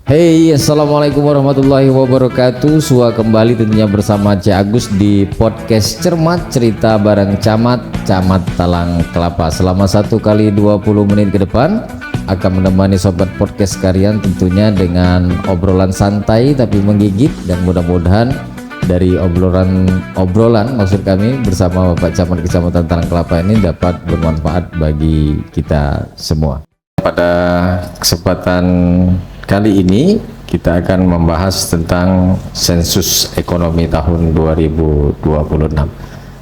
Hey, assalamualaikum warahmatullahi wabarakatuh. Sua kembali tentunya bersama Cik Agus di podcast Cermat Cerita Bareng Camat Talang Kelapa. Selama 1 kali 20 menit ke depan akan menemani sobat podcast kalian tentunya dengan obrolan santai tapi menggigit, dan mudah-mudahan dari obrolan maksud kami bersama Bapak Camat Kecamatan Talang Kelapa ini dapat bermanfaat bagi kita semua. Pada kesempatan kali ini kita akan membahas tentang sensus ekonomi tahun 2026.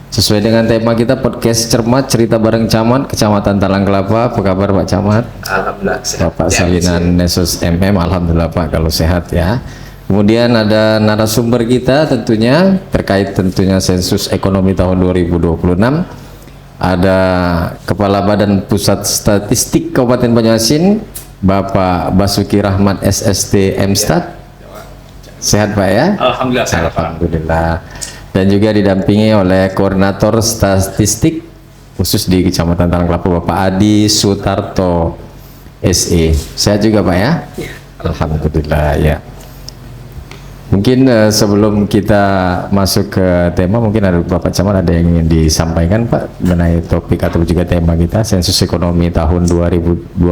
Sesuai dengan tema kita podcast Cermat Cerita Bareng Camat Kecamatan Talang Kelapa. Apa kabar Pak Camat? Alhamdulillah sehat. Bapak Salinan Nesus MM, alhamdulillah Pak kalau sehat ya. Kemudian ada narasumber kita tentunya terkait tentunya sensus ekonomi tahun 2026. Ada Kepala Badan Pusat Statistik Kabupaten Banyuasin, Bapak Basuki Rahmat SST Mstat. Sehat Pak ya? Alhamdulillah sehat Pak. Alhamdulillah. Dan juga didampingi oleh Koordinator Statistik khusus di Kecamatan Talang Kelapa, Bapak Adi Sutarto SE. Sehat juga Pak ya? Ya. Alhamdulillah ya. Mungkin sebelum kita masuk ke tema, mungkin ada Bapak Camat ada yang ingin disampaikan Pak mengenai topik atau juga tema kita sensus ekonomi tahun 2026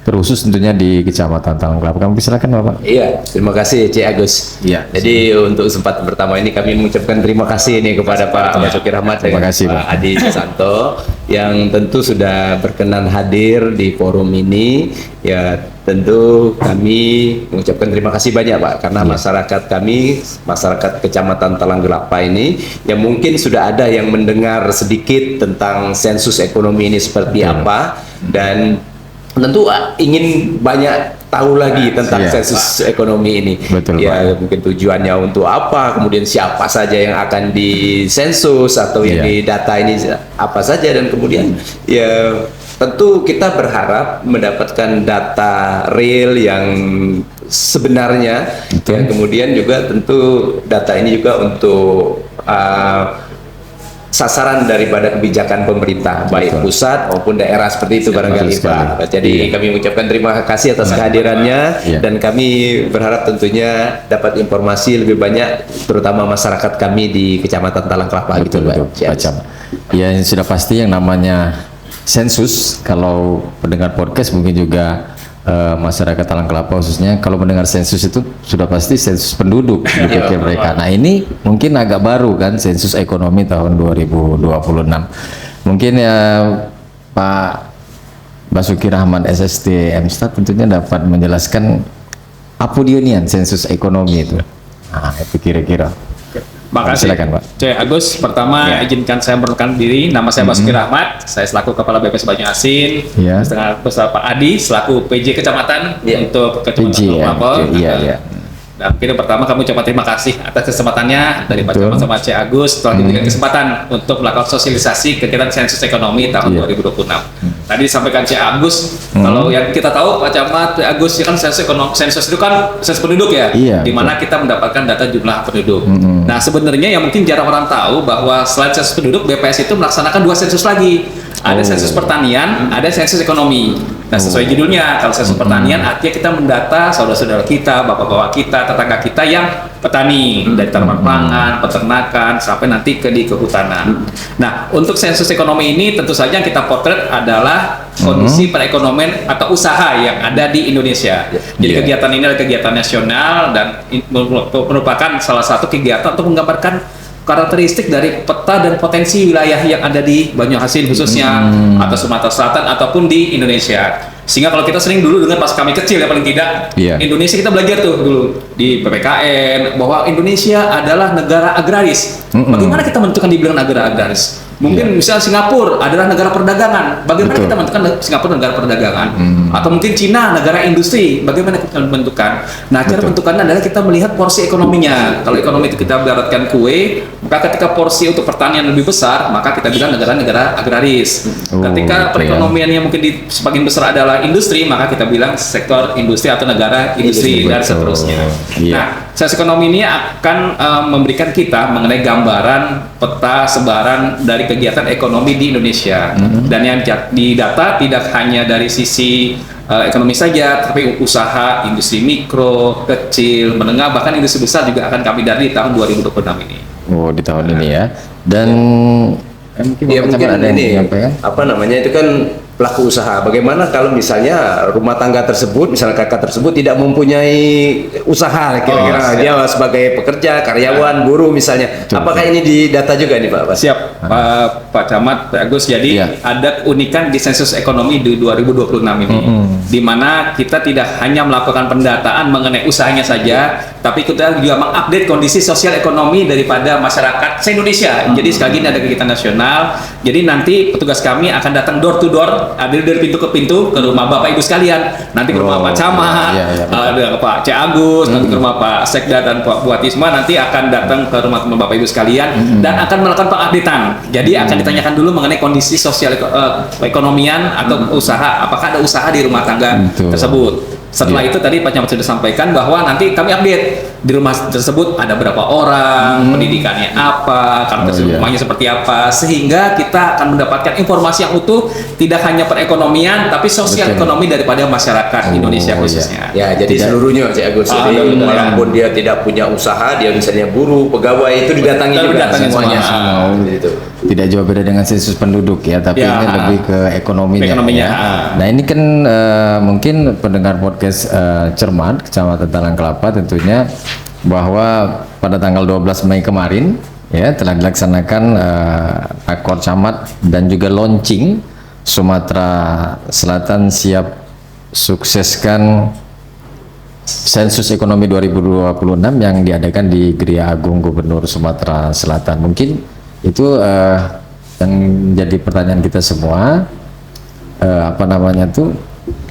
terkhusus tentunya di Kecamatan Talang Kelapa. Kami silakan Bapak. Iya, terima kasih Cik Agus. Iya. Jadi untuk kesempatan pertama ini kami mengucapkan terima kasih nih kepada Pak Basuki Rahmat dan Pak Adi Susanto yang tentu sudah berkenan hadir di forum ini. Ya, tentu kami mengucapkan terima kasih banyak Pak, karena masyarakat kami, masyarakat Kecamatan Talang Kelapa ini yang mungkin sudah ada yang mendengar sedikit tentang sensus ekonomi ini seperti apa, dan tentu ingin banyak tahu lagi tentang sensus ekonomi ini. Betul, ya Pak. Mungkin tujuannya untuk apa, kemudian siapa saja yang akan disensus atau yang didata ini apa saja, dan kemudian ya tentu kita berharap mendapatkan data real yang sebenarnya. Ya, kemudian juga tentu data ini juga untuk sasaran daripada kebijakan pemerintah, baik pusat maupun daerah seperti itu barangkali Pak. Jadi kami mengucapkan terima kasih atas kehadirannya, dan kami berharap tentunya dapat informasi lebih banyak terutama masyarakat kami di Kecamatan Talang Kelapa gitu Pak. Ya, sudah pasti yang namanya sensus, kalau pendengar podcast mungkin juga masyarakat Talang Kelapa khususnya kalau mendengar sensus itu sudah pasti sensus penduduk di pikir mereka. Nah ini mungkin agak baru kan sensus ekonomi tahun 2026. Mungkin ya Pak Basuki Rahmat SST Mstat tentunya dapat menjelaskan apa dionian sensus ekonomi itu. Nah itu kira-kira. Makasih. Silakan Pak. Cik Agus, pertama izinkan saya memperkenalkan diri. Nama saya Basuki Rahmat. Saya selaku Kepala BPS Banyuasin. Bersama Pak Adi selaku PJ Kecamatan untuk Kecamatan Kelapa. Dan mungkin pertama kami ucapkan terima kasih atas kesempatannya dari Pak Camat sama Cik Agus telah diberikan kesempatan untuk melakukan sosialisasi kegiatan sensus ekonomi tahun 2026. Tadi disampaikan Cik Agus, kalau yang kita tahu Pak Camat, Cik Agus ya kan sensus itu kan sensus penduduk ya, di mana kita mendapatkan data jumlah penduduk. Nah sebenarnya yang mungkin jarang orang tahu bahwa selain sensus penduduk, BPS itu melaksanakan 2 sensus lagi. Ada sensus pertanian, ada sensus ekonomi. Nah sesuai judulnya, kalau sensus pertanian artinya kita mendata saudara-saudara kita, bapak-bapak kita, tetangga kita yang petani, dari tanaman pangan, peternakan, sampai nanti di kehutanan. Nah untuk sensus ekonomi ini tentu saja yang kita potret adalah kondisi perekonomian atau usaha yang ada di Indonesia. Jadi kegiatan ini adalah kegiatan nasional dan merupakan salah satu kegiatan untuk menggambarkan karakteristik dari peta dan potensi wilayah yang ada di Banyuasin khususnya, atau Sumatera Selatan ataupun di Indonesia. Sehingga kalau kita sering dulu dengar pas kami kecil ya paling tidak, Indonesia kita belajar tuh dulu di PPKN bahwa Indonesia adalah negara agraris. Bagaimana kita menentukan dibilang negara agraris? Mungkin misalnya Singapura adalah negara perdagangan. Bagaimana kita menentukan Singapura negara perdagangan? Atau mungkin Cina negara industri. Bagaimana kita menentukan? Nah, cara menentukannya adalah kita melihat porsi ekonominya. Kalau ekonomi itu kita ibaratkan kue, maka ketika porsi untuk pertanian lebih besar, maka kita bilang negara-negara agraris. Ketika perekonomiannya mungkin di sebagian besar adalah industri, maka kita bilang sektor industri atau negara industri dan seterusnya. Nah, sensus ekonomi ini akan memberikan kita mengenai gambaran peta sebaran dari kegiatan ekonomi di Indonesia. Dan yang didata tidak hanya dari sisi ekonomi saja, tapi usaha, industri mikro, kecil, menengah, bahkan industri besar juga akan kami dari tahun 2026 ini. Oh, di tahun ini ya. Dan mungkin ada ini apa namanya itu kan pelaku usaha. Bagaimana kalau misalnya rumah tangga tersebut, misalnya kakak tersebut tidak mempunyai usaha, kira-kira dia sebagai pekerja, karyawan, buruh misalnya. Apakah ini didata juga nih Pak? Siap, Pak Camat, Pak Agus. Jadi ada keunikan di sensus ekonomi di 2026 ini, di mana kita tidak hanya melakukan pendataan mengenai usahanya saja, tapi kita juga mengupdate kondisi sosial ekonomi daripada masyarakat se-Indonesia. Jadi sekali lagi ini ada kegiatan nasional. Jadi nanti petugas kami akan datang door to door, dari pintu ke pintu ke rumah Bapak Ibu sekalian, nanti ke rumah Pak Camat, ada Pak C. Agus, nanti ke rumah Pak Sekda dan Pak Buatisma, nanti akan datang ke rumah Bapak Ibu sekalian dan akan melakukan pengupdatean. Jadi akan ditanyakan dulu mengenai kondisi sosial ekonomian atau usaha, apakah ada usaha di rumah tangga tersebut. Setelah itu tadi Pak Camat sudah sampaikan bahwa nanti kami update di rumah tersebut ada berapa orang, pendidikannya apa, karakter rumahnya seperti apa, sehingga kita akan mendapatkan informasi yang utuh, tidak hanya perekonomian tapi sosial ekonomi daripada masyarakat Indonesia khususnya. Ya, jadi seluruhnya Cik Agus. Jadi walaupun dia tidak punya usaha, dia misalnya buruh, pegawai, itu didatangi juga semuanya. Tidak jauh beda dengan sensus penduduk ya, tapi ini lebih ke ekonominya. Nah ini kan mungkin pendengar podcast Cermat Kecamatan Talang Kelapa tentunya bahwa pada tanggal 12 Mei kemarin ya telah dilaksanakan akor camat dan juga launching Sumatera Selatan siap sukseskan sensus ekonomi 2026 yang diadakan di Gria Agung Gubernur Sumatera Selatan. Mungkin itu yang jadi pertanyaan kita semua,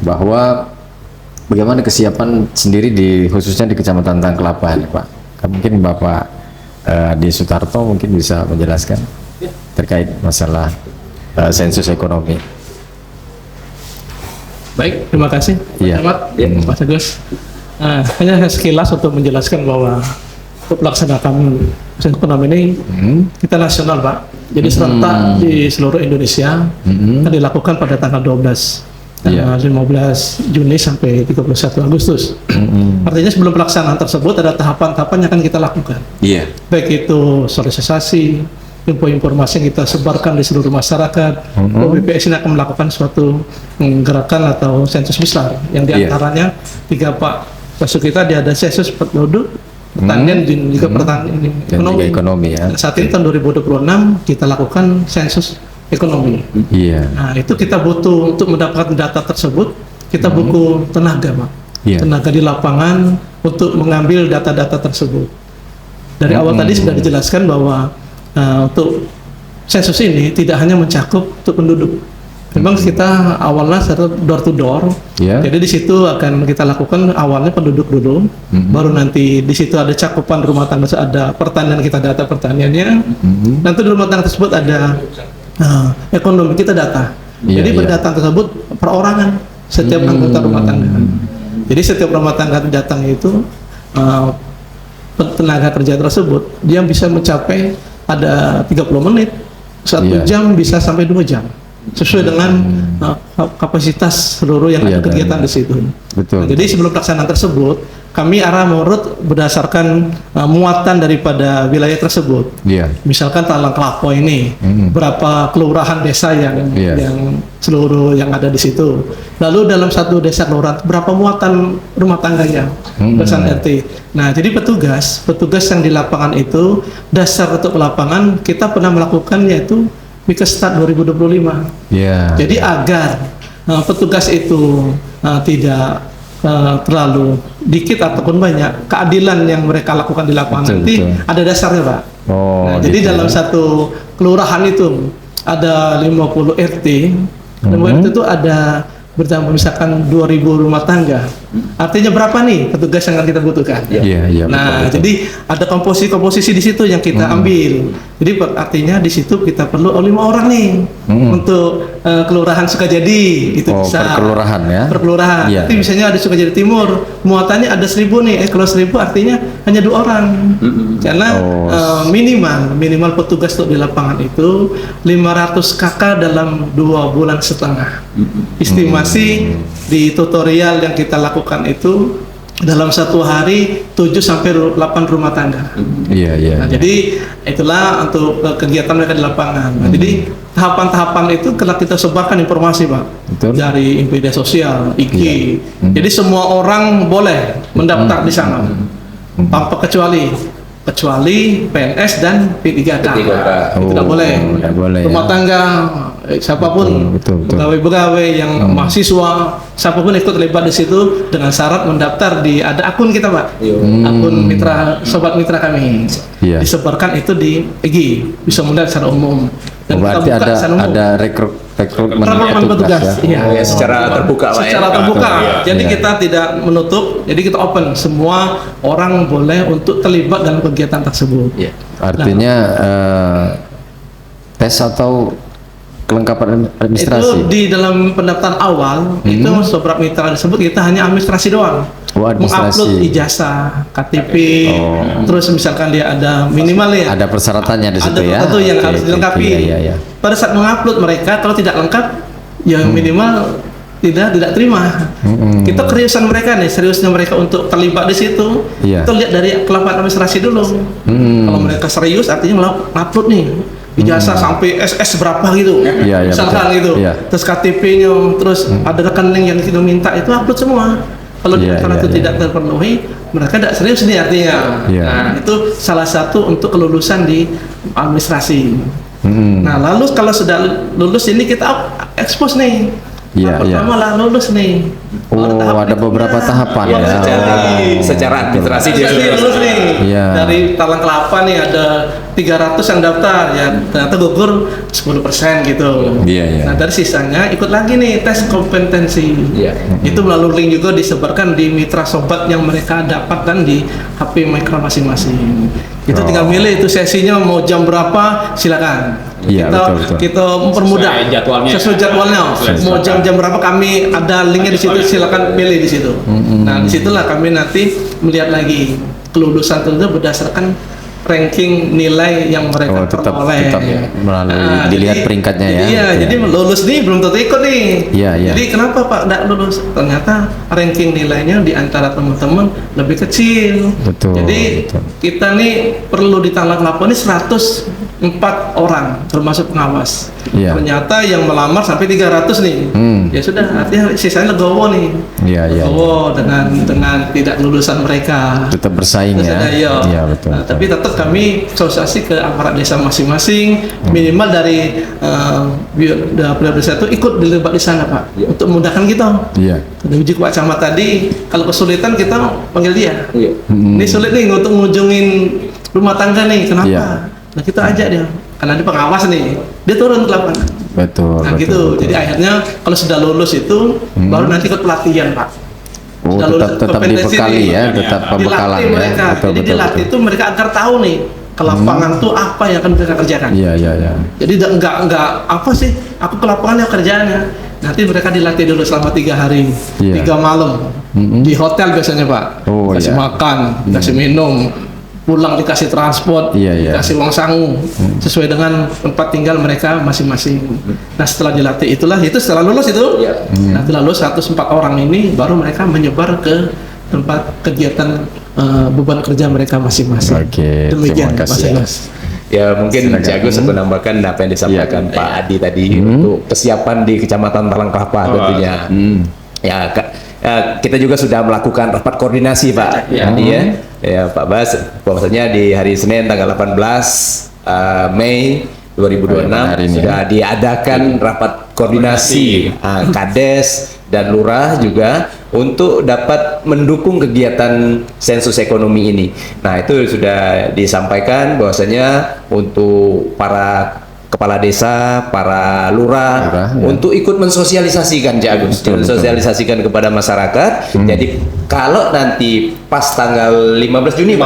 bahwa bagaimana kesiapan sendiri khususnya di Kecamatan Talang Kelapa nih Pak. Mungkin Bapak Adi Sutarto mungkin bisa menjelaskan terkait masalah sensus ekonomi. Baik, terima kasih Pak Camat, Mas Agus. Hanya sekilas untuk menjelaskan bahwa untuk melaksanakan sensus ekonomi ini kita nasional Pak, jadi serentak di seluruh Indonesia akan dilakukan pada tanggal 12 15 Juni sampai 31 Agustus. Artinya sebelum pelaksanaan tersebut ada tahapan-tahapan yang akan kita lakukan, baik itu sosialisasi, informasi yang kita sebarkan di seluruh masyarakat. BPS ini akan melakukan suatu gerakan atau sensus besar yang diantaranya 3 Pak masuk kita, dia ada sensus penduduk, pertanian dan juga pertanian ekonomi. Saat ini tahun 2026 kita lakukan sensus ekonomi. Nah itu kita butuh untuk mendapatkan data tersebut, kita butuh tenaga Pak, tenaga di lapangan untuk mengambil data-data tersebut. Dari awal tadi sudah dijelaskan bahwa untuk sensus ini tidak hanya mencakup untuk penduduk. Memang kita awalnya door to door, jadi di situ akan kita lakukan awalnya penduduk dulu, baru nanti di situ ada cakupan rumah tangga, ada pertanian, kita data pertaniannya, nanti di rumah tangga tersebut ada ekonomi, kita data. Jadi pendataan tersebut perorangan setiap anggota rumah tangga. Jadi setiap rumah tangga datang itu tenaga kerja tersebut dia bisa mencapai ada 30 menit, 1 jam bisa sampai 2 jam. Sesuai dengan kapasitas seluruh yang ada kegiatan di situ. Nah, jadi sebelum pelaksanaan tersebut, kami arah mengurut berdasarkan muatan daripada wilayah tersebut. Misalkan Talang Kelapa ini berapa kelurahan desa yang seluruh yang ada di situ. Lalu dalam satu desa kelurahan berapa muatan rumah tangganya, berdasarkan RT. Nah, jadi petugas yang di lapangan itu dasar untuk lapangan kita pernah melakukan yaitu Mikestat 2025. Jadi agar petugas itu tidak terlalu dikit ataupun banyak, keadilan yang mereka lakukan di lapangan nanti ada dasarnya Pak. Jadi dalam satu kelurahan itu ada 50 RT, dan RT itu ada bertambah misalkan 2.000 rumah tangga. Artinya berapa nih petugas yang akan kita butuhkan? Iya, Nah, betul. jadi ada komposisi di situ yang kita ambil. Jadi artinya di situ kita perlu 5 orang nih untuk kelurahan Sukajadi itu Oh, bisa. per kelurahan ya? Per kelurahan. Iya. Tapi misalnya ada Sukajadi Timur, muatannya ada 1000 nih. Kalau 1000 artinya hanya 2 orang. Karena minimal petugas untuk di lapangan itu 500 KK dalam 2,5 bulan. Estimasi di tutorial yang kita lakukan itu dalam 1 hari 7 sampai 8 rumah tangga. Iya. Nah, jadi itulah untuk kegiatan mereka di lapangan. Nah, jadi tahapan-tahapan itu kena kita sebarkan informasi, Pak. Betul. Dari media sosial, IG. Jadi semua orang boleh mendaftar di sana. Tanpa kecuali PNS dan P3K. Itu tidak boleh. Tidak boleh. Rumah tangga, siapapun, Betul. pegawai-pegawai yang mahasiswa, siapapun ikut terlibat di situ dengan syarat mendaftar di ada akun kita, Pak. Akun mitra, sobat mitra kami. Iya. Disebarkan itu di IG, bisa melihat secara umum. Dan Berarti kita buka secara umum. ada rekrutmen Rekrutmen petugas. Iya. Ya, secara terbuka Pak. Secara terbuka. Jadi Iya. kita tidak menutup, jadi kita open. Semua orang boleh untuk terlibat dalam kegiatan tersebut. Iya. Artinya tes atau kelengkapan administrasi. Itu di dalam pendaftaran awal itu sobat mitra tersebut kita hanya administrasi doang. Oh, administrasi. Mengupload ijazah, KTP, terus misalkan dia ada minimal ya. Ada persyaratannya di situ Ada ya. tertentu yang Oke, harus oke, dilengkapi. Iya. Pada saat mengupload mereka kalau tidak lengkap, ya minimal tidak terima. Kita seriusan mereka nih, seriusnya mereka untuk terlibat di situ. Iya. Kita lihat dari kelapan administrasi dulu. Kalau mereka serius, artinya upload nih ijazah sampai SS berapa gitu. Iya, Misalkan betul. gitu. Iya. Terus KTP-nya, terus ada rekening yang kita minta itu upload semua. Kalau Iya, itu iya. tidak terpenuhi, mereka tidak serius nih artinya. Iya. Nah, itu salah satu untuk kelulusan di administrasi. Nah, lalu kalau sudah lulus ini kita expose nih. Iya, Pertama lah lulus nih. Baru tahap ada beberapa tahapan ya. Secara administrasi dia lulus nih. Iya. Dari Talang Kelapa nih ada 300 yang daftar ya, ternyata gugur 10% gitu. Iya. Nah, dari sisanya ikut lagi nih tes kompetensi. Iya. Itu melalui link juga disebarkan di mitra sobat yang mereka dapatkan di HP mereka masing-masing. Itu tinggal milih itu sesinya mau jam berapa, silakan. Iya, betul. Kita mempermudah Sesuai jadwalnya. Sesuai jadwalnya. Mau jam berapa kami ada linknya di situ, silakan pilih di situ. Nah, disitulah kami nanti melihat lagi kelulusan itu berdasarkan ranking nilai yang mereka tetap peroleh. melalui jadi- dilihat peringkatnya ya. Iya, jadi lulus nih belum tentu ikut nih. Iya. Jadi kenapa Pak tidak lulus? Ternyata ranking nilainya di antara teman-teman lebih kecil. Betul, Jadi betul. kita nih perlu di Talang Kelapa ini 104 orang termasuk pengawas. Iya. Ternyata yang melamar sampai 300 nih. Ya sudah, artinya sisanya legowo nih. Iya. Legowo dengan tidak lulusan mereka. Tetap bersaing ya. Iya, betul. Nah, tapi tetap kami sosialisasi ke aparat desa masing-masing, minimal dari aparat desa itu ikut terlibat di sana Pak, untuk memudahkan kita. Iya. Udah uji Pak Camat tadi, kalau kesulitan kita panggil dia. Iya. Ini sulit nih untuk ngunjungin rumah tangga nih, kenapa? Iya. Nah kita ajak dia, karena dia pengawas nih, dia turun ke lapangan. Betul. Nah gitu, jadi akhirnya kalau sudah lulus itu baru nanti ikut pelatihan Pak. Oh, Sudah lulus tetap kompetensi dibekali nih. ya, tetap pembekalan Dilatih ya. mereka. Jadi dilatih itu mereka agar tahu nih ke lapangan tuh apa yang akan mereka kerjakan. Iya. Jadi enggak apa sih? Aku ke lapangan ya kerjaannya. Nanti mereka dilatih dulu selama 3 hari, Iya. 3 malam di hotel biasanya Pak. Oh, Kasih iya. makan, kasih minum, pulang dikasih transport, Iya. dikasih uang sangu sesuai dengan tempat tinggal mereka masing-masing. Nah setelah dilatih itu setelah lulus itu, nah setelah lulus 104 orang ini baru mereka menyebar ke tempat kegiatan beban kerja mereka masing-masing. Oke, Demikian terima kasih. Mas Agus. Ya mungkin Cik Agus aku nambahkan apa yang disampaikan Pak Adi tadi untuk kesiapan di Kecamatan Talang Kelapa tentunya. Ya, kita juga sudah melakukan rapat koordinasi Pak Adi ya Pak Bas, bahwasanya di hari Senin tanggal 18 Mei 2026 hari ini, sudah diadakan rapat koordinasi Kades dan Lurah juga untuk dapat mendukung kegiatan sensus ekonomi ini. Nah, itu sudah disampaikan bahwasanya untuk para kepala desa, para lurah untuk ikut mensosialisasikan Cik Agus, mensosialisasikan kepada masyarakat. Jadi kalau nanti pas tanggal 15 Juni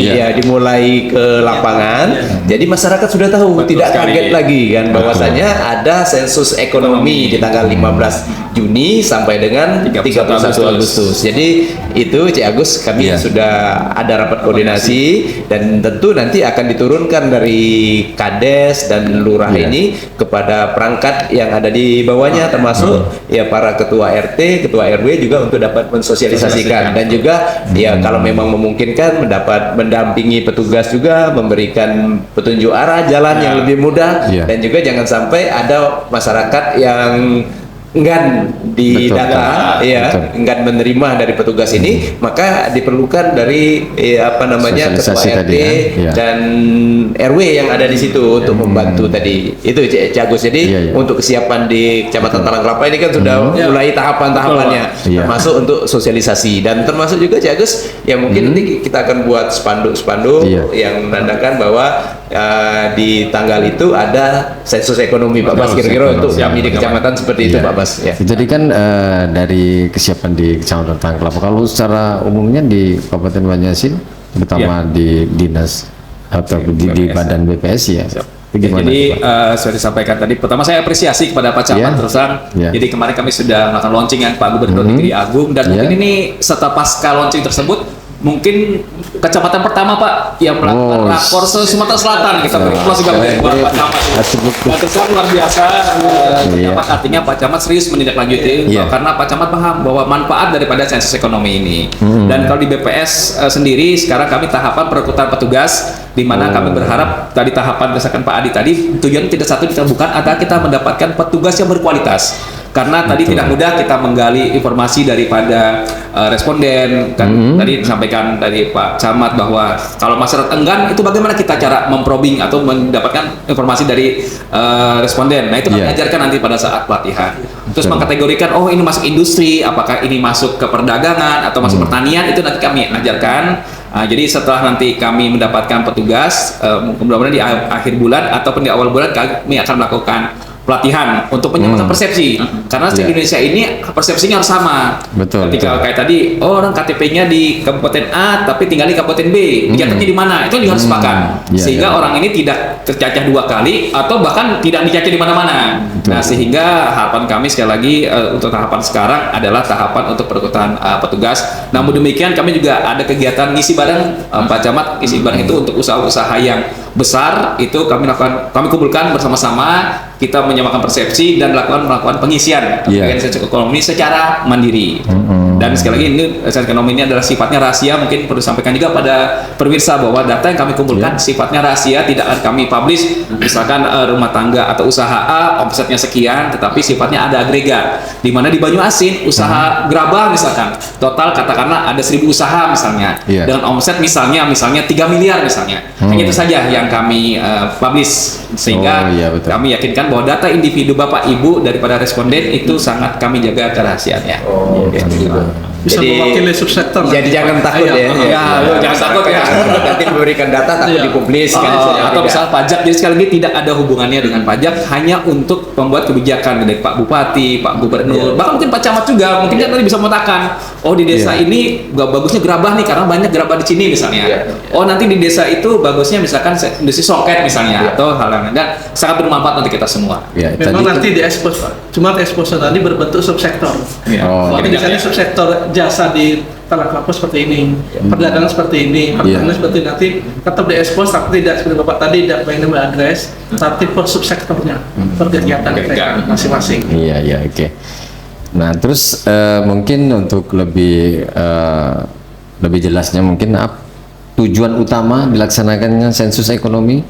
ya dimulai ke lapangan, jadi masyarakat sudah tahu, tidak kaget lagi kan bahwasanya ada sensus ekonomi di tanggal 15 Juni sampai dengan 31 Agustus. Jadi itu Cik Agus, kami sudah ada rapat koordinasi dan tentu nanti akan diturunkan dari Kades dan lurah ini kepada perangkat yang ada di bawahnya, termasuk ya para ketua RT, ketua RW juga untuk dapat mensosialisasikan dan juga ya kalau memang memungkinkan mendampingi petugas juga, memberikan petunjuk arah jalan yang lebih mudah dan juga jangan sampai ada masyarakat yang enggan didata, enggan menerima dari petugas ini, maka diperlukan dari ketua RT dan RW yang ada di situ untuk membantu tadi. Itu Cik Agus. Jadi untuk kesiapan di Kecamatan Talang Kelapa ini kan sudah mulai tahapan-tahapannya, termasuk untuk sosialisasi dan termasuk juga Cik Agus ya mungkin nanti kita akan buat spanduk-spanduk yang menandakan bahwa di tanggal itu ada sensus ekonomi Pak Bas, kira-kira untuk kami di kecamatan seperti itu Pak Bas. Jadi kan dari kesiapan di Kecamatan Talang Kelapa, kalau secara umumnya di Kabupaten Banjarmasin, terutama di dinas atau di badan BPS ya. Jadi sudah disampaikan tadi. Pertama saya apresiasi kepada Pak Camat terus terang. Jadi kemarin kami sudah melakukan launching Pak Gubernur Negeri Agung dan mungkin ini setelah pasca launching tersebut mungkin kecamatan pertama Pak yang melakukan rakor Sumatera Selatan. Kita beri aplaus juga buat Pak Camat. Terus luar biasa. Artinya Pak Camat serius menindaklanjuti karena Pak Camat paham bahwa manfaat daripada sensus ekonomi ini. Dan kalau di BPS sendiri sekarang kami tahapan perekrutan petugas, di mana kami berharap tadi tahapan berdasarkan Pak Adi tadi tujuan tidak satu kita bukan agar kita mendapatkan petugas yang berkualitas. Karena tadi tidak mudah kita menggali informasi daripada responden kan tadi disampaikan dari Pak Camat bahwa kalau masyarakat enggan itu bagaimana kita cara memprobing atau mendapatkan informasi dari responden. Nah itu kami ajarkan nanti pada saat pelatihan. Terus mengkategorikan ini masuk industri, apakah ini masuk ke perdagangan atau masuk pertanian, itu nanti kami ajarkan. Jadi setelah nanti kami mendapatkan petugas, mudah-mudahan di akhir bulan ataupun di awal bulan kami akan melakukan pelatihan untuk menyamakan persepsi karena di Indonesia ini persepsinya harus sama. Ketika kayak tadi orang KTP-nya di Kabupaten A tapi tinggal di Kabupaten B, dicatatnya di mana, itu harus sepakat sehingga orang ini tidak tercacah dua kali atau bahkan tidak dicacah di mana-mana. Nah sehingga harapan kami sekali lagi untuk tahapan sekarang adalah tahapan untuk perekrutan petugas. Namun demikian kami juga ada kegiatan ngisi bareng Pak Camat, ngisi bareng itu untuk usaha-usaha yang besar itu kami kumpulkan bersama-sama, kita menyamakan persepsi dan melakukan pengisian sensus ekonomi secara mandiri. Dan sekali lagi ini sensus ekonomi ini adalah sifatnya rahasia, mungkin perlu disampaikan juga pada pemirsa bahwa data yang kami kumpulkan sifatnya rahasia, tidak akan kami publish. Misalkan rumah tangga atau usaha A omsetnya sekian, tetapi sifatnya ada agregat. Di mana di Banyuasin usaha gerabah misalkan total katakanlah ada 1.000 usaha misalnya dengan omset misalnya 3 miliar misalnya. Hanya itu saja yang kami publish sehingga kami yakinkan bahwa data individu Bapak Ibu daripada responden itu sangat kami jaga kerahasiaannya. Bisa mewakili subsektor. Jadi jangan takut jangan takut nanti memberikan data takut dipublis atau misal pajak. Jadi sekali lagi tidak ada hubungannya dengan pajak, hanya untuk membuat kebijakan dari Pak Bupati, Pak Gubernur, bahkan mungkin Pak Camat juga mungkin kan tadi bisa memetakan di desa ini bagusnya gerabah nih karena banyak gerabah di sini misalnya. Nanti di desa itu bagusnya misalkan industri songket misalnya atau hal lain, dan sangat bermanfaat untuk kita semua. Memang nanti diekspos Pak. Cuma eksposnya tadi berbentuk subsektor. Jadi misalnya subsektor jasa di Talang Kelapa seperti ini, perdagangan seperti ini, pertanian seperti nanti tetap diekspos, tapi tidak seperti Bapak tadi tidak pengen address, tapi per subsektornya, per kegiatan masing-masing. Nah terus mungkin untuk lebih jelasnya mungkin tujuan utama dilaksanakannya sensus ekonomi?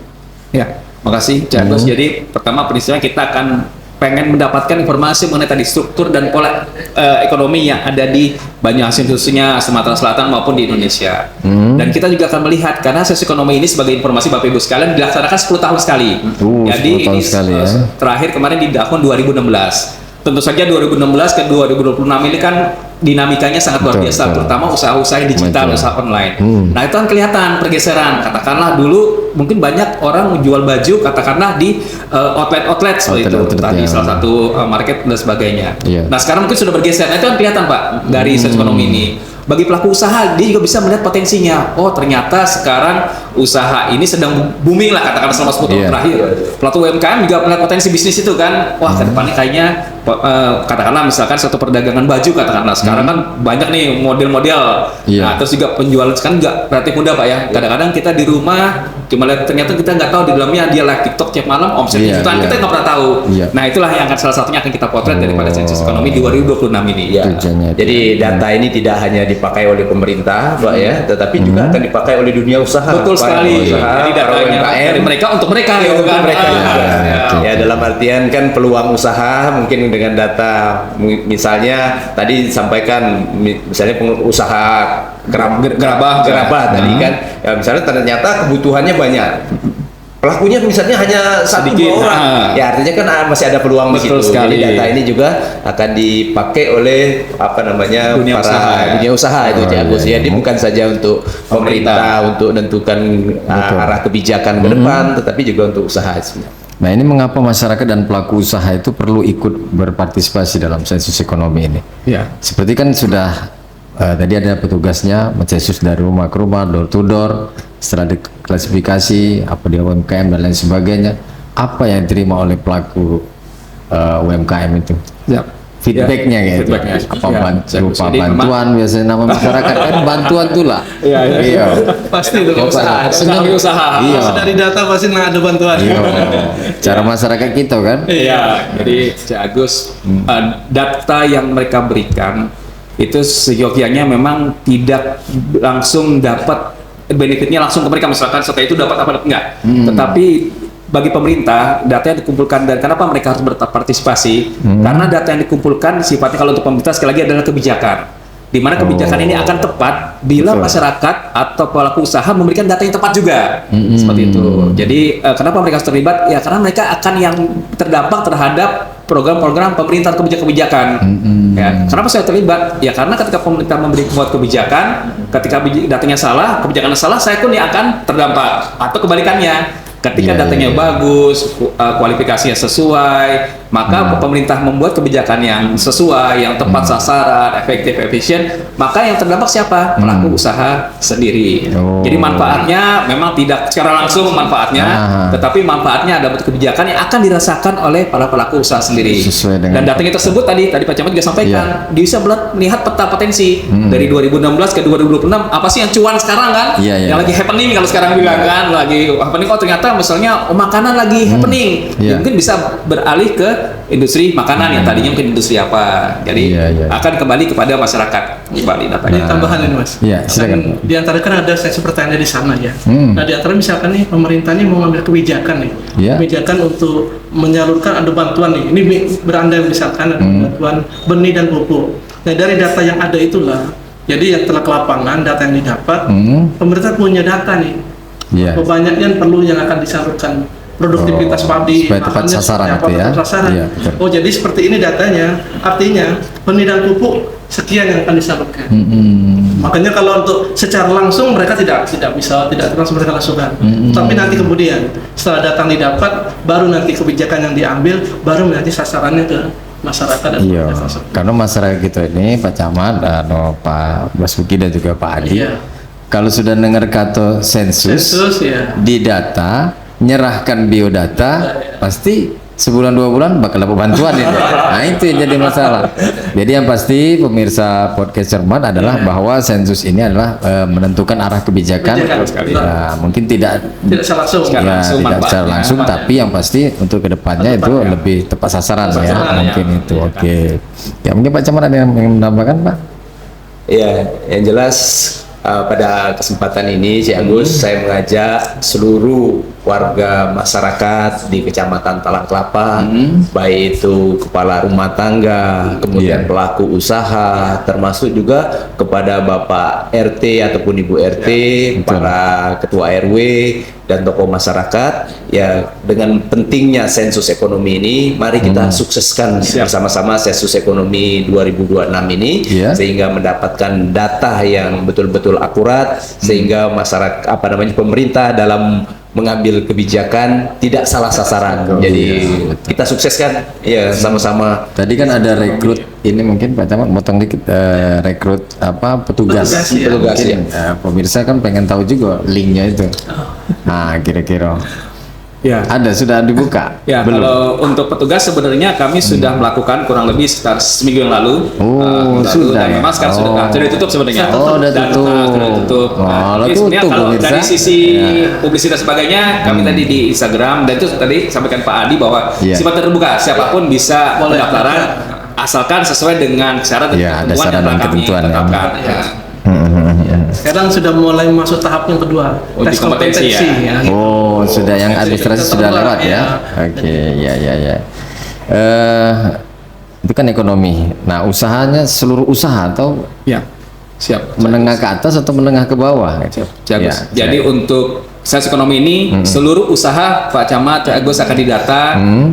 Makasih Cak Agus. Jadi pertama prinsipnya kita akan pengen mendapatkan informasi mengenai tadi struktur dan pola ekonomi yang ada di Banyuasin khususnya Sumatera Selatan maupun di Indonesia. Dan kita juga akan melihat karena sensus ekonomi ini sebagai informasi Bapak Ibu sekalian dilaksanakan 10 tahun sekali. Jadi ini terakhir kemarin di tahun 2016. Tentu saja 2016 ke 2026 ini kan dinamikanya sangat luar biasa, terutama usaha-usaha digital, usaha online. Nah itu kan kelihatan pergeseran. Katakanlah dulu mungkin banyak orang menjual baju, katakanlah di outlet seperti itu, tadi salah satu market dan sebagainya. Nah sekarang mungkin sudah bergeser. Nah itu kan kelihatan Pak dari sirkulasi ekonomi ini. Bagi pelaku usaha, dia juga bisa melihat potensinya. Oh ternyata sekarang usaha ini sedang booming lah, katakanlah selama 10 tahun terakhir. Pelaku UMKM juga melihat potensi bisnis itu kan. Wah ke depannya kayaknya katakanlah misalkan satu perdagangan baju, katakanlah sekarang kan banyak nih model-model. Nah terus juga penjualan sekarang juga relatif mudah Pak ya. Kadang-kadang kita di rumah cuma lihat, ternyata kita nggak tahu di dalamnya dia live TikTok tiap malam omsetnya jutaan, kita nggak pernah tahu. Nah itulah yang akan salah satunya akan kita potret daripada sensus ekonomi 2026 ini. Jadi data ini tidak hanya dipakai oleh pemerintah, Pak ya, tetapi juga akan dipakai oleh dunia usaha. Betul sekali. Jadi datanya dari mereka untuk mereka, untuk mereka. Ya dalam artian kan peluang usaha mungkin dengan data, misalnya tadi disampaikan misalnya pengusaha gerabah tadi kan, ya misalnya ternyata kebutuhannya banyak. Pelakunya misalnya hanya satu dua orang, ya artinya kan masih ada peluang di situ. Jadi data ini juga akan dipakai oleh dunia usaha itu Agus. Jadi bukan saja untuk pemerintah untuk menentukan arah kebijakan ke depan, tetapi juga untuk usaha sebenarnya. Nah ini mengapa masyarakat dan pelaku usaha itu perlu ikut berpartisipasi dalam sensus ekonomi ini? Seperti kan sudah tadi ada petugasnya mensensus dari rumah ke rumah, door to door. Setelah diklasifikasi apa dia UMKM dan lain sebagainya, apa yang diterima oleh pelaku UMKM itu? Feedbacknya gitu. Apa berupa bantuan biasanya nama masyarakat kan bantuan tuh lah. Pasti itu usaha. Dari data pasti ada bantuan. Cara masyarakat kita kan. Jadi Cik Agus, data yang mereka berikan itu seyogyanya memang tidak langsung dapat benefitnya langsung ke mereka, misalkan setelah itu dapat apa enggak. Tetapi bagi pemerintah data yang dikumpulkan, dan kenapa mereka harus berpartisipasi, karena data yang dikumpulkan sifatnya kalau untuk pemerintah sekali lagi adalah kebijakan, di mana kebijakan ini akan tepat bila masyarakat atau pelaku usaha memberikan data yang tepat juga. Seperti itu. Jadi kenapa mereka harus terlibat? Ya karena mereka akan yang terdampak terhadap program-program pemerintah, kebijakan-kebijakan. Ya, kenapa saya terlibat? Ya karena ketika pemerintah membuat kebijakan, ketika datanya salah, kebijakannya salah, saya pun yang akan terdampak. Atau kebalikannya, ketika datanya bagus, kualifikasinya sesuai, maka pemerintah membuat kebijakan yang sesuai, yang tepat sasaran, efektif, efisien, maka yang terdampak siapa? Pelaku usaha sendiri. Jadi manfaatnya memang tidak secara langsung manfaatnya, tetapi manfaatnya ada bentuk kebijakan yang akan dirasakan oleh para pelaku usaha sendiri. Dan datanya tersebut tadi Pak Camat juga sampaikan, bisa melihat peta potensi dari 2016 ke 2026, apa sih yang cuan sekarang kan? Yang lagi happening kalau sekarang bilang kan, lagi happening. Oh ternyata misalnya makanan lagi happening, mungkin bisa beralih ke industri makanan yang tadinya mungkin industri apa. Jadi akan kembali kepada masyarakat kembali datanya. Ini tambahan ini Mas. Silakan. Di antara kan ada seksi pertanyaan di sana ya. Nah di antara misalkan nih pemerintahnya mau ngambil kebijakan nih, kebijakan untuk menyalurkan ada bantuan nih. Ini berandai misalkan ada bantuan benih dan pupuk. Nah dari data yang ada itulah, jadi yang telah ke lapangan data yang didapat, pemerintah punya data nih. Banyaknya perlu yang akan disalurkan, produktivitas padi, supaya tepat sasaran itu ya. Oh jadi seperti ini datanya, artinya benih dan pupuk sekian yang akan disalurkan. Makanya kalau untuk secara langsung mereka tidak langsung mereka langsungkan. Tapi nanti kemudian setelah datang didapat, baru nanti kebijakan yang diambil, baru nanti sasarannya ke masyarakat dan karena masyarakat kita ini Pak Camat dan Pak Basuki dan juga Pak Adi, kalau sudah dengar kata sensus di data, nyerahkan biodata, pasti sebulan 2 bulan bakal dapat bantuan itu. Nah itu yang jadi masalah. Jadi yang pasti pemirsa podcast Cermat adalah bahwa sensus ini adalah menentukan arah kebijakan. Mungkin tidak secara langsung, tapi yang pasti untuk kedepannya itu lebih tepat sasaran ya. Mungkin itu. Ya mungkin Pak Camat ada yang menambahkan Pak? Ya, yang jelas pada kesempatan ini Cik Agus, saya mengajak seluruh warga masyarakat di Kecamatan Talang Kelapa, baik itu kepala rumah tangga, kemudian pelaku usaha, termasuk juga kepada Bapak RT ataupun Ibu RT, para ketua RW dan tokoh masyarakat. Ya, dengan pentingnya sensus ekonomi ini, mari kita sukseskan bersama-sama sensus ekonomi 2026 ini, sehingga mendapatkan data yang betul-betul akurat, sehingga masyarakat pemerintah dalam mengambil kebijakan tidak salah sasaran. Jadi kita sukseskan ya sama-sama. Tadi kan ada rekrut, ini mungkin Pak Camat potong dikit, rekrut petugas mungkin, pemirsa kan pengen tahu juga linknya itu. Nah, kira-kira sudah dibuka? Ya, belum. Kalau untuk petugas sebenarnya kami sudah melakukan kurang lebih sekitar seminggu yang lalu. Sudah. Dan memang sekarang sudah ditutup sebenarnya. Sudah tutup. Sebenarnya kalau dari sisi publisitas sebagainya, kami tadi di Instagram, dan itu tadi sampaikan Pak Adi bahwa sifat terbuka, siapapun bisa pendaftaran asalkan sesuai dengan syarat dan ketentuan yang kami tetapkan. Sekarang sudah mulai masuk tahap yang kedua, tes kompetensi ya. Sudah, yang administrasi sudah lewat ya. Oke, ya. Itu kan ekonomi. Nah, usahanya seluruh usaha atau siap. Menengah ke atas atau menengah ke bawah? Jadi untuk sensus ekonomi ini seluruh usaha Pak Camat, Pak Agus akan didata,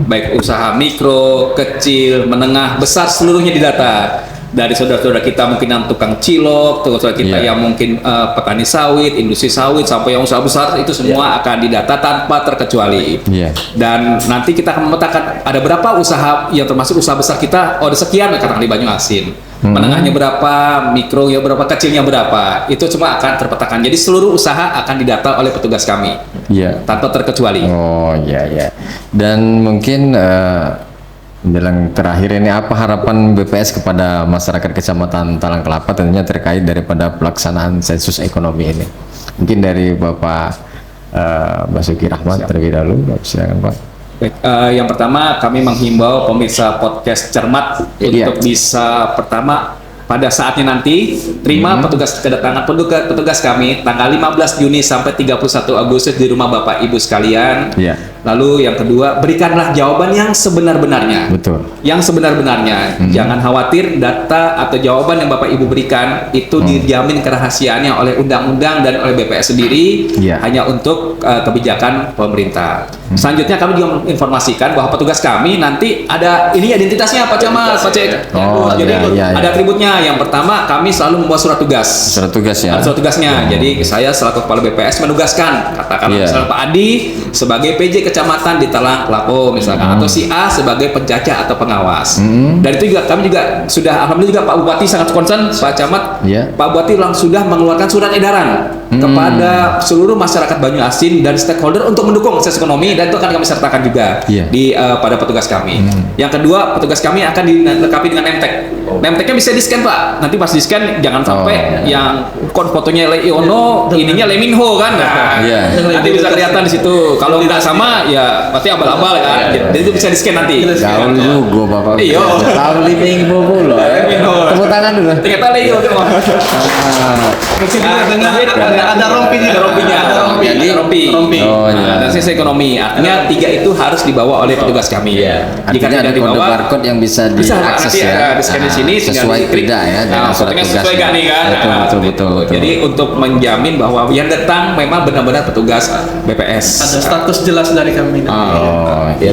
baik usaha mikro, kecil, menengah, besar, seluruhnya didata. Dari saudara-saudara kita mungkin yang tukang cilok, saudara kita yang mungkin petani sawit, industri sawit, sampai yang usaha besar, itu semua akan didata tanpa terkecuali. Dan nanti kita akan memetakan ada berapa usaha yang termasuk usaha besar kita, ada sekian katakan di Banyuasin. Menengahnya berapa, mikro ya berapa, kecilnya berapa, itu semua akan terpetakan. Jadi seluruh usaha akan didata oleh petugas kami, tanpa terkecuali. Dan mungkin menjelang terakhir ini, apa harapan BPS kepada masyarakat Kecamatan Talang Kelapa tentunya terkait daripada pelaksanaan sensus ekonomi ini? Mungkin dari Bapak Basuki Rahmat terlebih dahulu, silakan Pak. Yang pertama, kami menghimbau pemirsa podcast Cermat untuk bisa pertama pada saatnya nanti terima kedatangan petugas kami tanggal 15 Juni sampai 31 Agustus di rumah Bapak Ibu sekalian. Lalu yang kedua, berikanlah jawaban yang sebenar-benarnya. Yang sebenar-benarnya. Jangan khawatir, data atau jawaban yang Bapak Ibu berikan itu dijamin kerahasiaannya oleh undang-undang dan oleh BPS sendiri, hanya untuk kebijakan pemerintah. Selanjutnya kami juga menginformasikan bahwa petugas kami nanti ada ini identitasnya Pak Camat, Pak Cek. Jadi ada atributnya. Yang pertama, kami selalu membawa surat tugas. Surat tugasnya. Jadi saya selaku kepala BPS menugaskan, katakanlah misalnya Pak Adi sebagai PJ Kecamatan di Talang Kelapa misalkan, atau si A sebagai penjajah atau pengawas. Dan itu juga kami juga sudah, alhamdulillah juga Pak Bupati sangat concern, Pak Camat. Pak Bupati sudah mengeluarkan surat edaran kepada seluruh masyarakat Banyuasin dan stakeholder untuk mendukung sensus ekonomi, dan itu akan kami sertakan juga di pada petugas kami. Yang kedua, petugas kami akan dilengkapi dengan nemtek. Nemteknya bisa di scan Pak. Nanti pas di scan jangan sampai yang fotonya Leiono, ininya Leminho kan. Nanti bisa kelihatan di situ. Kalau nggak sama ya pasti abal-abal kan. Jadi itu bisa di scan nanti. Gaul juga Bapak. Tahu Leminho loh. Tepuk tangan dulu. Ternyata Leo. Ada rompinya. Jadi rompi. Dan sensus ekonomi. Artinya 3 itu harus dibawa oleh petugas kami. Jika tidak dibawa, barcode yang bisa diakses ya. Di scan di sini sesuai tidak ya dengan surat tugas. Sesuai gak nih kan? Betul. Jadi untuk menjamin bahwa yang datang memang benar-benar petugas BPS. Ada status jelas dari kami.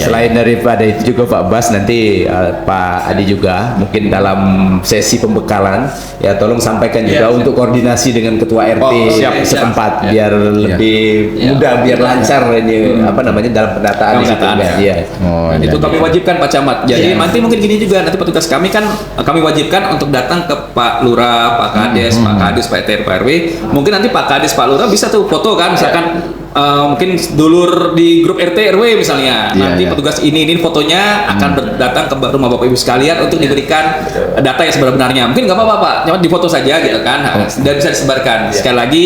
Selain daripada itu juga Pak Bas, nanti Pak Adi juga mungkin dalam sesi pembekalan ya tolong sampaikan juga untuk koordinasi dengan ketua RT setempat biar lebih mudah, biar lancar ini dalam pendataan di situ. Itu kami wajibkan Pak Camat. Jadi nanti mungkin gini juga, nanti petugas kami kan kami wajibkan untuk datang ke Pak Lurah, Pak Kades, Pak Kadis, Pak RT, Pak RW. Mungkin nanti Pak Kades, Pak Lurah bisa tuh foto kan, misalkan mungkin dulur di grup RT RW misalnya. Nanti petugas ini fotonya akan datang ke rumah Bapak Ibu sekalian untuk diberikan data yang sebenarnya. Mungkin nggak apa-apa Pak, cuma difoto saja gitu kan, dan bisa disebarkan. Sekali lagi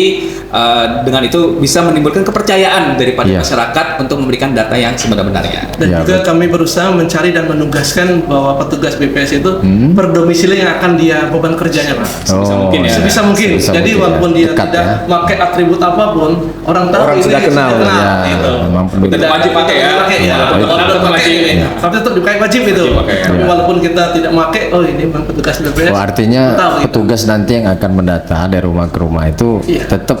dengan itu bisa menimbulkan kepercayaan daripada masyarakat untuk memberikan data yang sebenarnya. Dan juga kami berusaha mencari dan menugaskan bahwa petugas BPS itu per domisili yang akan dia beban kerjanya Pak. Sebisa mungkin. Jadi walaupun dia tidak pakai atribut apapun, orang tahu ini sudah kenal ya. Memang Tidak wajib pakai ya. Tapi tetap dipakai wajib itu. Walaupun kita tidak pakai, oh ini memang petugas BPS. Artinya petugas nanti yang akan mendata dari rumah ke rumah itu tetap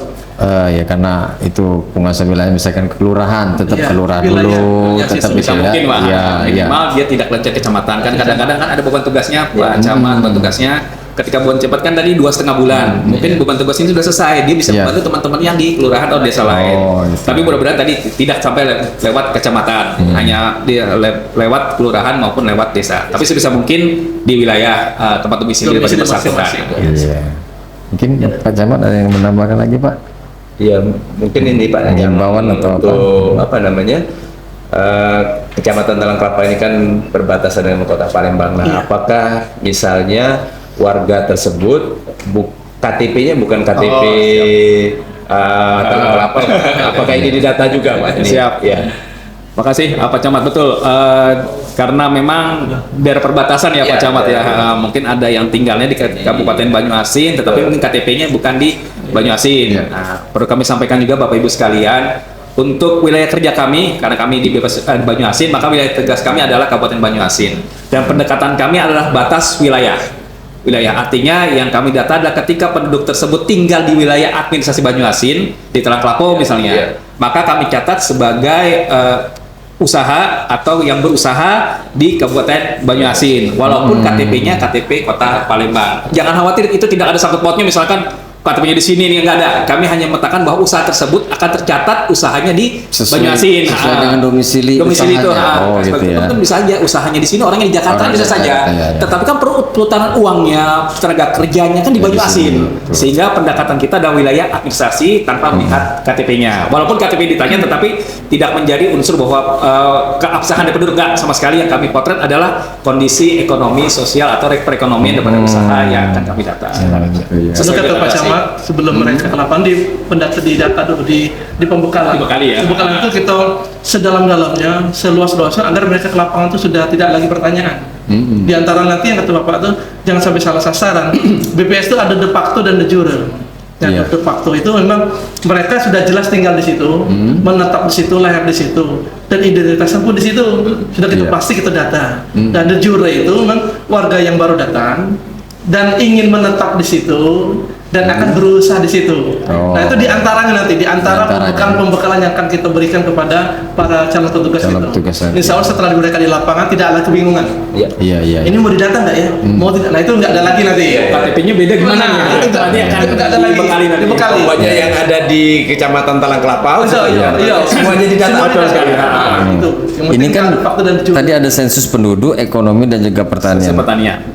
ya karena itu penguasa wilayah misalkan kelurahan tetap kelurah dulu tetap bisa mungkin minimal dia tidak lencet kecamatan kan kadang-kadang kan ada beban tugasnya Pak Camat beban tugasnya ketika beban cepat kan tadi 2,5 bulan mungkin beban tugas ini sudah selesai dia bisa membantu teman-teman yang di kelurahan atau desa lain tapi mudah-mudahan tadi tidak sampai lewat kecamatan hanya dia lewat kelurahan maupun lewat desa tapi sebisa mungkin di wilayah tempat domisili bersangkutan. Mungkin Pak Camat ada yang menambahkan lagi Pak? Ya mungkin ini Pak himbauan atau apa namanya Kecamatan Talang Kelapa ini kan berbatasan dengan Kota Palembang. Nah, apakah misalnya warga tersebut KTP-nya bukan KTP Talang Kelapa? Apakah ini didata juga Pak? Siap. Ya. Makasih Pak Camat betul karena memang daerah perbatasan ya Pak Camat ya mungkin ada yang tinggalnya di Kabupaten Banyuasin tetapi mungkin KTP-nya bukan di Banyuasin. Nah, perlu kami sampaikan juga Bapak Ibu sekalian untuk wilayah kerja kami karena kami di Banyuasin maka wilayah tugas kami adalah Kabupaten Banyuasin dan pendekatan kami adalah batas wilayah artinya yang kami data adalah ketika penduduk tersebut tinggal di wilayah administrasi Banyuasin di Talang Kelapa misalnya maka kami catat sebagai usaha atau yang berusaha di Kabupaten Banyuasin walaupun KTP-nya KTP Kota Palembang. Jangan khawatir itu tidak ada sangkut pautnya misalkan KTP-nya di sini nih enggak ada. Kami hanya mengatakan bahwa usaha tersebut akan tercatat usahanya di Banyuasin. Sesuai dengan domisili itu. Gitu ya. Itu bisa aja usahanya di sini orangnya di Jakarta bisa saja. Tetapi kan perputaran uangnya, tenaga kerjanya kan di Banyuasin. Sehingga pendekatan kita adalah wilayah administrasi tanpa melihat KTP-nya. Walaupun KTP ditanya tetapi tidak menjadi unsur bahwa keabsahan dari penduduk enggak sama sekali yang kami potret adalah kondisi ekonomi sosial atau perekonomian daripada usaha yang akan kami data. Sebelum mereka ke lapangan di data dulu di pembekalan. Pembekalan itu kita sedalam-dalamnya, seluas-luasnya agar mereka ke lapangan itu sudah tidak lagi pertanyaan. Di antara nanti yang kata Bapak itu jangan sampai salah sasaran. BPS itu ada de facto dan de jure. Yang de facto itu memang mereka sudah jelas tinggal di situ, menetap di situ, lahir di situ, dan identitasnya pun di situ sudah kita pasti kita data. Dan de jure itu memang warga yang baru datang dan ingin menetap di situ dan akan berusaha di situ. Nah itu diantaranya nanti, pembekalan yang akan kita berikan kepada para calon petugas itu. Insya Allah setelah mereka di lapangan tidak ada kebingungan. Iya. Ini mau didata nggak ya? Mau tidak? Nah itu nggak ada lagi nanti. KTP-nya beda gimana? Itu nggak ada lagi. Dibekali. Banyak yang ada di Kecamatan Talang Kelapa. Iya. Semuanya didata. Itu. Ini kan tadi ada sensus penduduk, ekonomi dan juga pertanian.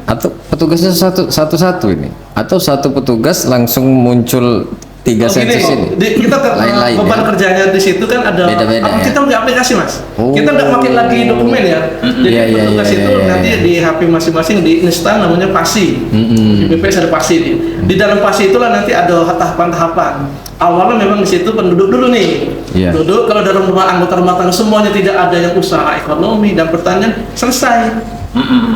Atau petugasnya satu-satu ini? Atau satu petugas langsung muncul 3 sensus ini? Kita lain-lain beban kerjanya di situ kan ada beda-beda. Kita nggak aplikasi Mas. Kita nggak pakai lagi dokumen ya. Jadi petugas itu nanti di HP masing-masing di instan namanya PASI. Di BPS ada PASI nih. Di dalam PASI itulah nanti ada tahapan-tahapan. Awalnya memang di situ penduduk dulu nih. Duduk kalau dalam anggota rumah tangga semuanya tidak ada yang usaha ekonomi dan pertanian selesai.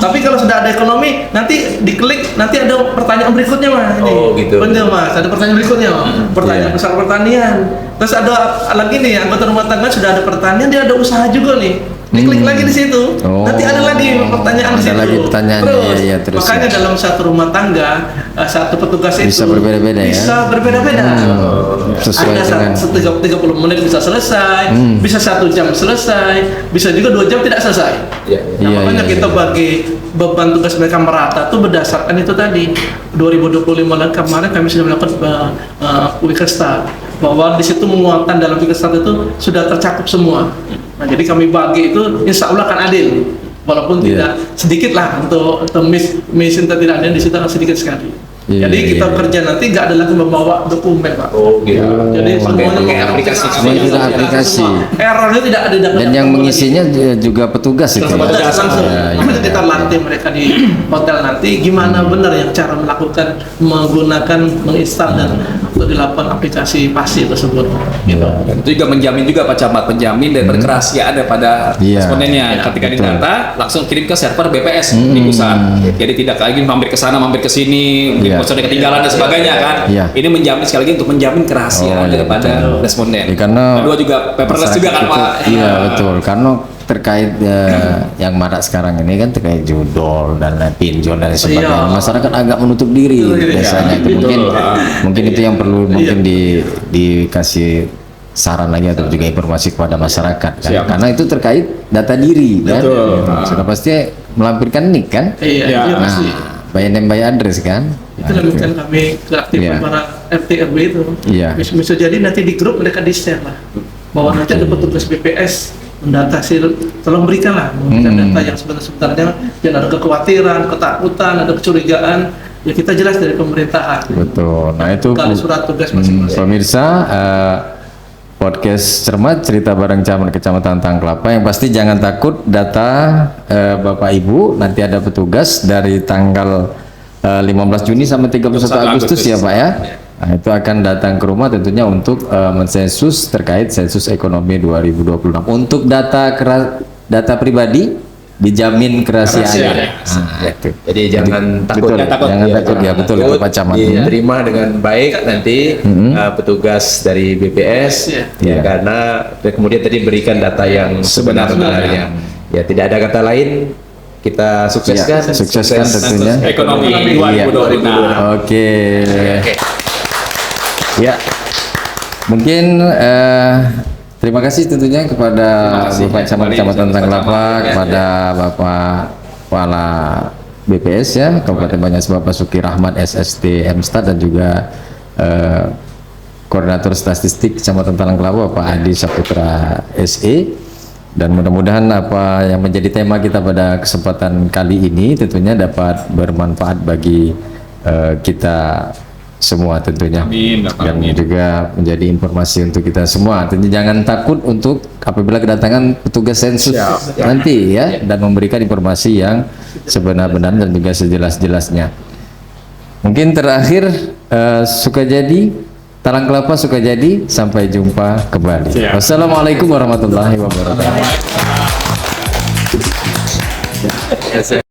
Tapi kalau sudah ada ekonomi, nanti diklik, nanti ada pertanyaan berikutnya Mas. Gitu. Bener Mas, ada pertanyaan berikutnya. Pertanyaan besar pertanian. Terus ada lagi nih, anggota rumah tangga sudah ada pertanian, dia ada usaha juga nih. Diklik lagi di situ. Nanti ada lagi pertanyaan di situ. Ada lagi pertanyaan. Terus. Makanya dalam satu rumah tangga, satu petugas itu bisa berbeda-beda ya. Bisa berbeda-beda. Sesuai ada dengan 30 menit bisa selesai, bisa 1 jam selesai, bisa juga 2 jam tidak selesai. Makanya kita bagi beban tugas mereka merata tuh berdasarkan itu tadi 2025 kemarin kami sudah melakukan Wikesta bahwa di situ menguatkan dalam Wikesta itu sudah tercakup semua. Nah, jadi kami bagi itu insya Allah akan adil walaupun tidak sedikit lah untuk misin tidak adil di situ sedikit sekali. Jadi kita kerja nanti nggak ada lagi membawa dokumen Pak. Jadi semuanya pakai aplikasi. Semuanya aplikasi. Errornya tidak ada. Dan yang mengisinya juga petugas itu. Langsung. Kita latih mereka di hotel nanti gimana benar yang cara melakukan menggunakan menginstal dan untuk dilakukan aplikasi pasti tersebut. Gitu. Dan itu juga menjamin juga Pak Camat, menjamin dan kerahasiaan daripada respondennya. Ketika didata langsung kirim ke server BPS di pusat. Jadi tidak lagi mampir ke sana, mampir ke sini, mungkin bocornya ketinggalan dan sebagainya kan. Ini menjamin sekali lagi untuk menjamin kerahasiaan daripada responden. Karena kedua juga paperless juga kan Pak. Iya betul, karena terkait yang marak sekarang ini kan terkait judol dan pinjol dan sebagainya, masyarakat agak menutup diri biasanya. Itu mungkin itu yang perlu mungkin dikasih saran lagi atau juga informasi kepada masyarakat kan? Karena itu terkait data diri kan, sudah pasti melampirkan nik kan, Pasti. by name by address kan. Itu lanjutkan kami keaktifan para RT RW itu. Bisa jadi nanti di grup mereka di share lah, bahwa nanti ada petugas BPS mendata tolong berikanlah data yang sebenarnya jangan ada kekhawatiran, ketakutan, ada kecurigaan, ya kita jelas dari pemerintahan. Betul. Nah itu kali surat tugas masing-masing. Pemirsa, podcast Cermat Cerita Bareng Camat Kecamatan Tangkelapa, yang pasti jangan takut data Bapak Ibu, nanti ada petugas dari tanggal 15 Juni sampai 31 Agustus ya Pak ya. Nah, itu akan datang ke rumah tentunya untuk mensensus terkait sensus ekonomi 2026. Untuk data pribadi dijamin kerahasiaan. Jadi jangan takut. Jangan takut ya, betul itu Pak Camat. Diterima dengan baik nanti petugas dari BPS karena kemudian tadi berikan data yang sebenar-benarnya. Ya tidak ada kata lain. Kita sukseskan tentunya ekonomi 2026. Oke. Ya, mungkin terima kasih tentunya kepada Bapak Camat Kecamatan Tangkelapa, kepada Bapak Kepala BPS ya Kabupaten Banyumas, Bapak Suki Rahmat SST Mstat, dan juga Koordinator Statistik Kecamatan Tangkelapa Pak Adi Saputra SE. Dan mudah-mudahan apa yang menjadi tema kita pada kesempatan kali ini tentunya dapat bermanfaat bagi kita semua tentunya. Dan juga menjadi informasi untuk kita semua. Tentunya jangan takut untuk apabila kedatangan petugas sensus nanti ya, dan memberikan informasi yang sebenar-benarnya dan juga sejelas-jelasnya. Mungkin terakhir Sukajadi Talangkelapa Sukajadi, sampai jumpa kembali. Wassalamualaikum warahmatullahi wabarakatuh.